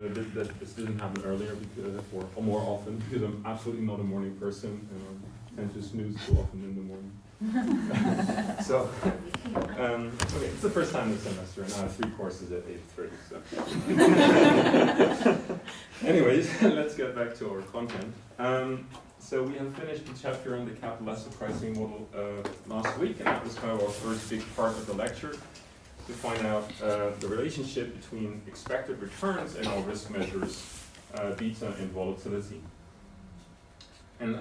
This didn't happen earlier because, or more often, because I'm absolutely not a morning person and I tend to snooze too often in the morning. So, okay, it's the first time this semester, and I have 3 courses at 8:30. So, anyways, let's get back to our content. So we have finished the chapter on the capital asset pricing model last week, and that was kind of our first big part of the lecture, to find out the relationship between expected returns and our risk measures, beta and volatility. And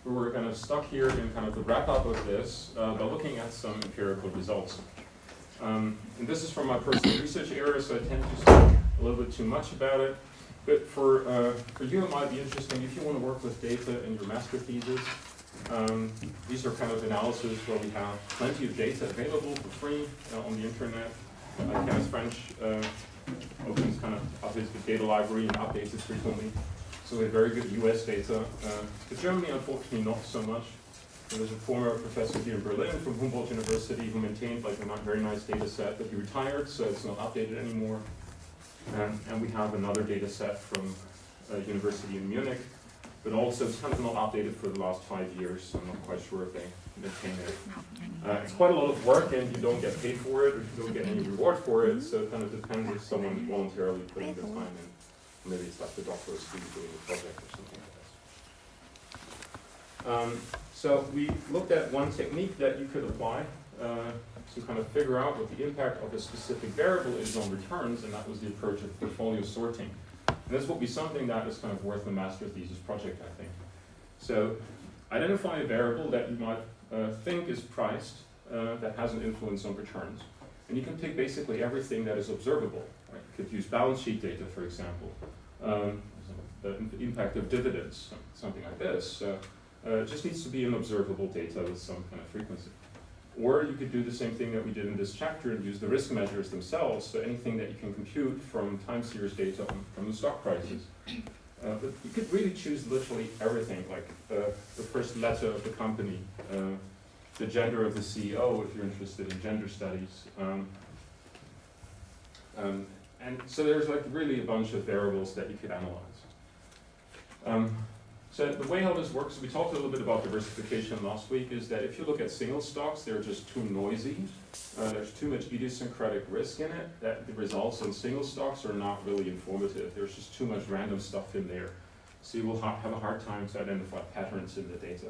we were kind of stuck here in kind of the wrap-up of this by looking at some empirical results. And this is from my personal research area, so I tend to speak a little bit too much about it. But for you, it might be interesting if you want to work with data in your master thesis. These are kind of analyses where we have plenty of data available for free on the internet. Kenneth French opens kind of up his data library and updates it frequently. So we have very good US data. But Germany, unfortunately, not so much. There was a former professor here in Berlin from Humboldt University who maintained like a very nice data set, but he retired, so it's not updated anymore. And we have another data set from a university in Munich, but also it's kind of not updated for the last 5 years, so I'm not quite sure if they maintain it. It's quite a lot of work, and you don't get paid for it, or you don't get any reward for it, so it kind of depends if someone voluntarily putting the time in. Maybe it's like the doctoral student doing the project or something like this. So we looked at one technique that you could apply to kind of figure out what the impact of a specific variable is on returns, and that was the approach of portfolio sorting. And this will be something that is kind of worth a master thesis project, I think. So identify a variable that you might think is priced that has an influence on returns. And you can take basically everything that is observable. Right? You could use balance sheet data, for example, the impact of dividends, something like this. It just needs to be an observable data with some kind of frequency. Or you could do the same thing that we did in this chapter and use the risk measures themselves, so anything that you can compute from time series data from the stock prices. But you could really choose literally everything, like the first letter of the company, the gender of the CEO if you're interested in gender studies. And so there's like really a bunch of variables that you could analyze. So the way how this works, we talked a little bit about diversification last week, is that if you look at single stocks, they're just too noisy. There's too much idiosyncratic risk in it, that the results on single stocks are not really informative. There's just too much random stuff in there. So you will have a hard time to identify patterns in the data.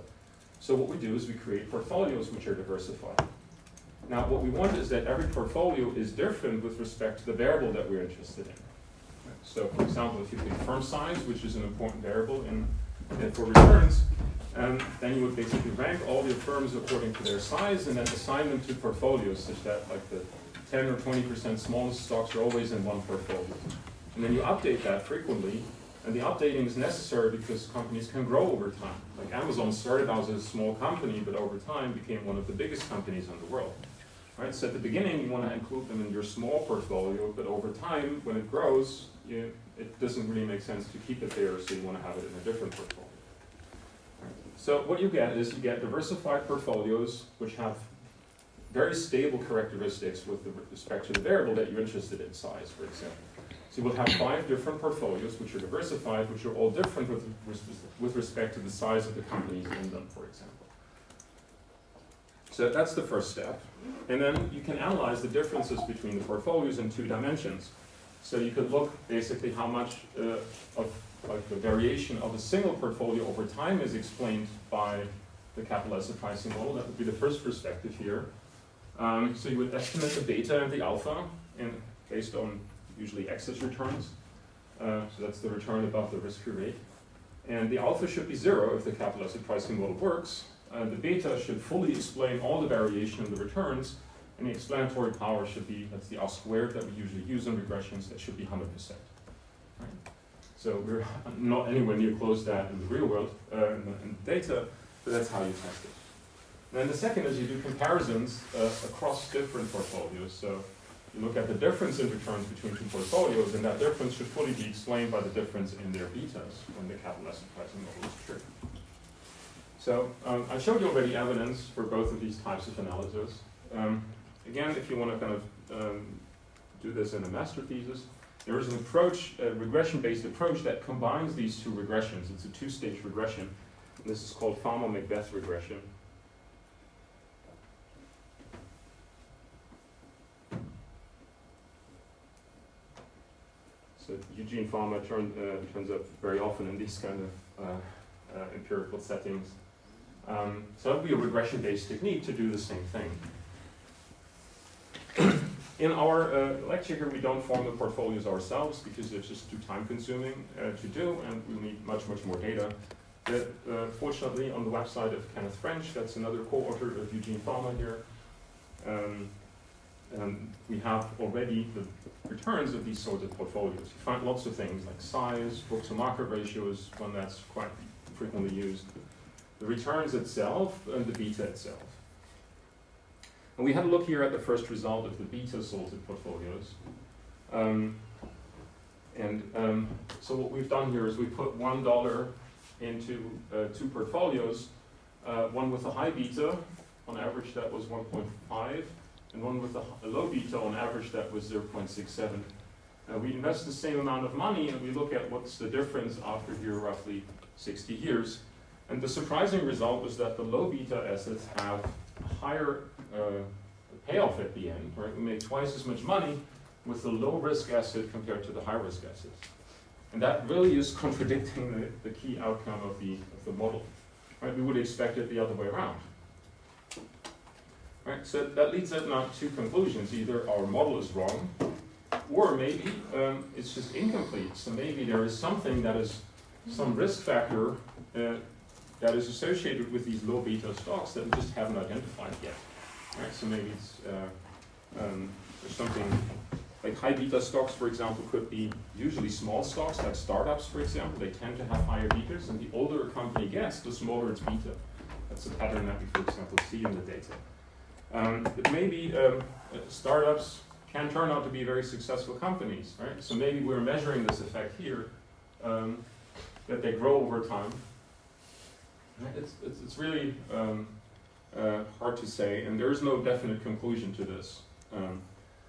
So what we do is we create portfolios which are diversified. Now what we want is that every portfolio is different with respect to the variable that we're interested in. So for example, if you take firm size, which is an important variable for returns, then you would basically rank all your firms according to their size and then assign them to portfolios such that like the 10 or 20% smallest stocks are always in one portfolio. And then you update that frequently, and the updating is necessary because companies can grow over time. Like Amazon started out as a small company, but over time became one of the biggest companies in the world. Right? So at the beginning you want to include them in your small portfolio, but over time, when it grows, it doesn't really make sense to keep it there, so you want to have it in a different portfolio. Right. So what you get is you get diversified portfolios which have very stable characteristics with respect to the variable that you're interested in, size, for example. So you will have 5 different portfolios which are diversified, which are all different with respect to the size of the companies in them, for example. So that's the first step. And then you can analyze the differences between the portfolios in 2 dimensions. So you could look basically how much of like the variation of a single portfolio over time is explained by the capital asset pricing model. That would be the first perspective here. So you would estimate the beta and the alpha based on usually excess returns. So that's the return above the risk-free rate. And the alpha should be 0 if the capital asset pricing model works. The beta should fully explain all the variation in the returns, and the explanatory power should be, that's the R squared that we usually use in regressions, that should be 100%. Right? So we're not anywhere near close to that in the real world, in the data, but that's how you test it. And then the second is you do comparisons across different portfolios. So you look at the difference in returns between 2 portfolios, and that difference should fully be explained by the difference in their betas when the capital asset pricing model is true. So I showed you already evidence for both of these types of analysis. Again, if you want to kind of do this in a master thesis, there is an approach, a regression-based approach that combines these two regressions. It's a two-stage regression. And this is called Farmer-Macbeth regression. So Eugene Fama turns up very often in these kind of empirical settings. So that would be a regression-based technique to do the same thing. In our lecture here, we don't form the portfolios ourselves because it's just too time-consuming to do, and we need much more data. But fortunately, on the website of Kenneth French, that's another co-author of Eugene Fama here, we have already the returns of these sorts of portfolios. You find lots of things like size, book-to-market ratio is one that's quite frequently used, the returns itself, and the beta itself. And we had a look here at the first result of the beta sorted portfolios. So what we've done here is we put $1 into two portfolios, one with a high beta, on average that was 1.5, and one with a low beta, on average that was 0.67. We invest the same amount of money, and we look at what's the difference after here roughly 60 years. And the surprising result was that the low beta assets have a higher payoff at the end, right? We make twice as much money with the low risk asset compared to the high risk assets. And that really is contradicting the key outcome of the model, right? We would expect it the other way around. Right, so that leads us now to two conclusions. Either our model is wrong, or maybe it's just incomplete. So maybe there is something that is some risk factor that is associated with these low beta stocks that we just haven't identified yet. Right, so maybe it's there's something like high beta stocks, for example, could be usually small stocks like startups, for example. They tend to have higher betas, and the older a company gets, the smaller its beta. That's a pattern that we, for example, see in the data. But maybe startups can turn out to be very successful companies, right? So maybe we're measuring this effect here, that they grow over time. Right? It's really hard to say, and there is no definite conclusion to this.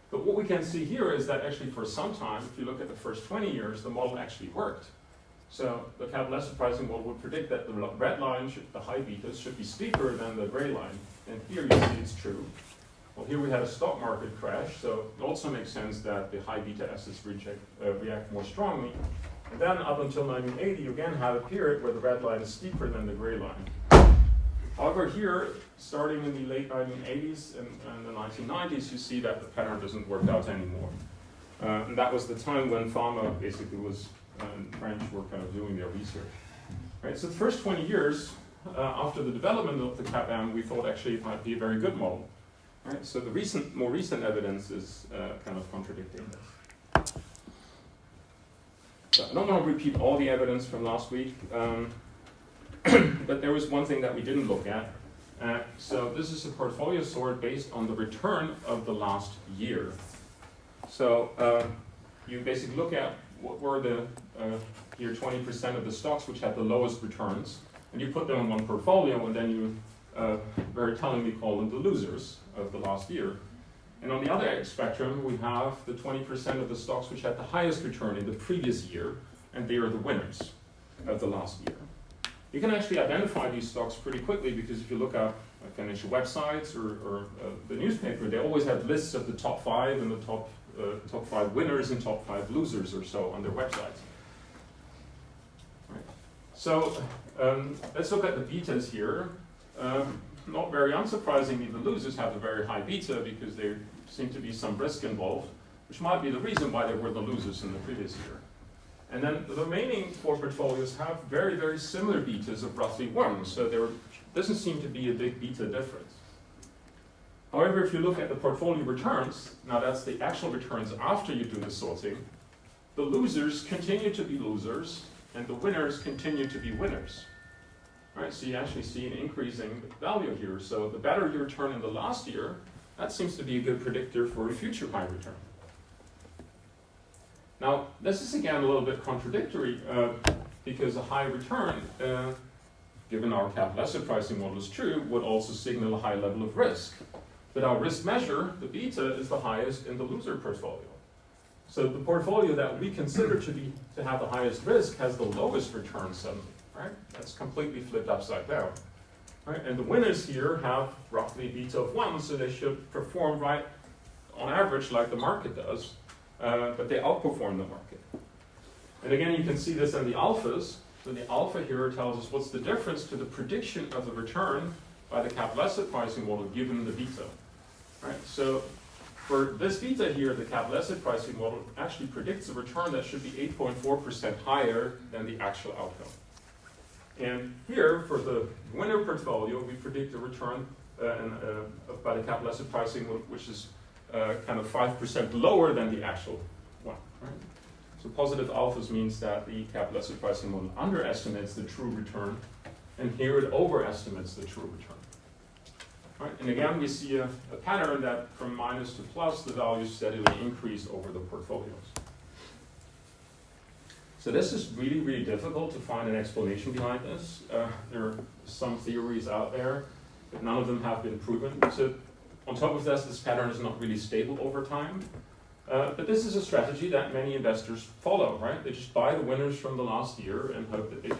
But what we can see here is that actually for some time, if you look at the first 20 years, the model actually worked. So the capital asset pricing model would predict that the red line, the high betas, should be steeper than the gray line. And here you see it's true. Well, here we had a stock market crash, so it also makes sense that the high beta assets react more strongly. And then up until 1980, you again have a period where the red line is steeper than the gray line. However, here, starting in the late 1980s and the 1990s, you see that the pattern doesn't work out anymore. And that was the time when Fama basically was, and French were kind of doing their research. Right, so the first 20 years, after the development of the CAPM, we thought actually it might be a very good model. Right, so the more recent evidence is kind of contradicting this. So I don't want to repeat all the evidence from last week, but there was one thing that we didn't look at. So this is a portfolio sort based on the return of the last year. So you basically look at what were the here 20% of the stocks which had the lowest returns, and you put them in one portfolio, and then you very tellingly call them the losers of the last year. And on the other spectrum, we have the 20% of the stocks which had the highest return in the previous year, and they are the winners of the last year. You can actually identify these stocks pretty quickly, because if you look up financial websites or the newspaper, they always have lists of the top 5 and the top 5 winners and top 5 losers or so on their websites. Right. So let's look at the betas here. Not very unsurprisingly, the losers have a very high beta because there seem to be some risk involved, which might be the reason why they were the losers in the previous year. And then the remaining 4 portfolios have very, very similar betas of roughly 1, so there doesn't seem to be a big beta difference. However, if you look at the portfolio returns, now that's the actual returns after you do the sorting, the losers continue to be losers, and the winners continue to be winners. Right, so you actually see an increasing value here. So the better your return in the last year, that seems to be a good predictor for a future high return. Now, this is again a little bit contradictory because a high return, given our capital asset pricing model is true, would also signal a high level of risk. But our risk measure, the beta, is the highest in the loser portfolio. So the portfolio that we consider to have the highest risk has the lowest return suddenly, right? That's completely flipped upside down, right? And the winners here have roughly beta of 1, so they should perform right on average like the market does, but they outperform the market. And again, you can see this in the alphas. So the alpha here tells us what's the difference to the prediction of the return by the capital asset pricing model given the beta, right? So for this beta here, the capital asset pricing model actually predicts a return that should be 8.4% higher than the actual outcome. And here, for the winner portfolio, we predict a return by the capital asset pricing model, which is kind of 5% lower than the actual one, right? So positive alphas means that the capital asset pricing model underestimates the true return, and here it overestimates the true return. Right? And again, we see a pattern that from minus to plus, the values steadily increase over the portfolios. So this is really, really difficult to find an explanation behind this. There are some theories out there, but none of them have been proven. So on top of this pattern is not really stable over time. But this is a strategy that many investors follow, right? They just buy the winners from the last year and hope that they can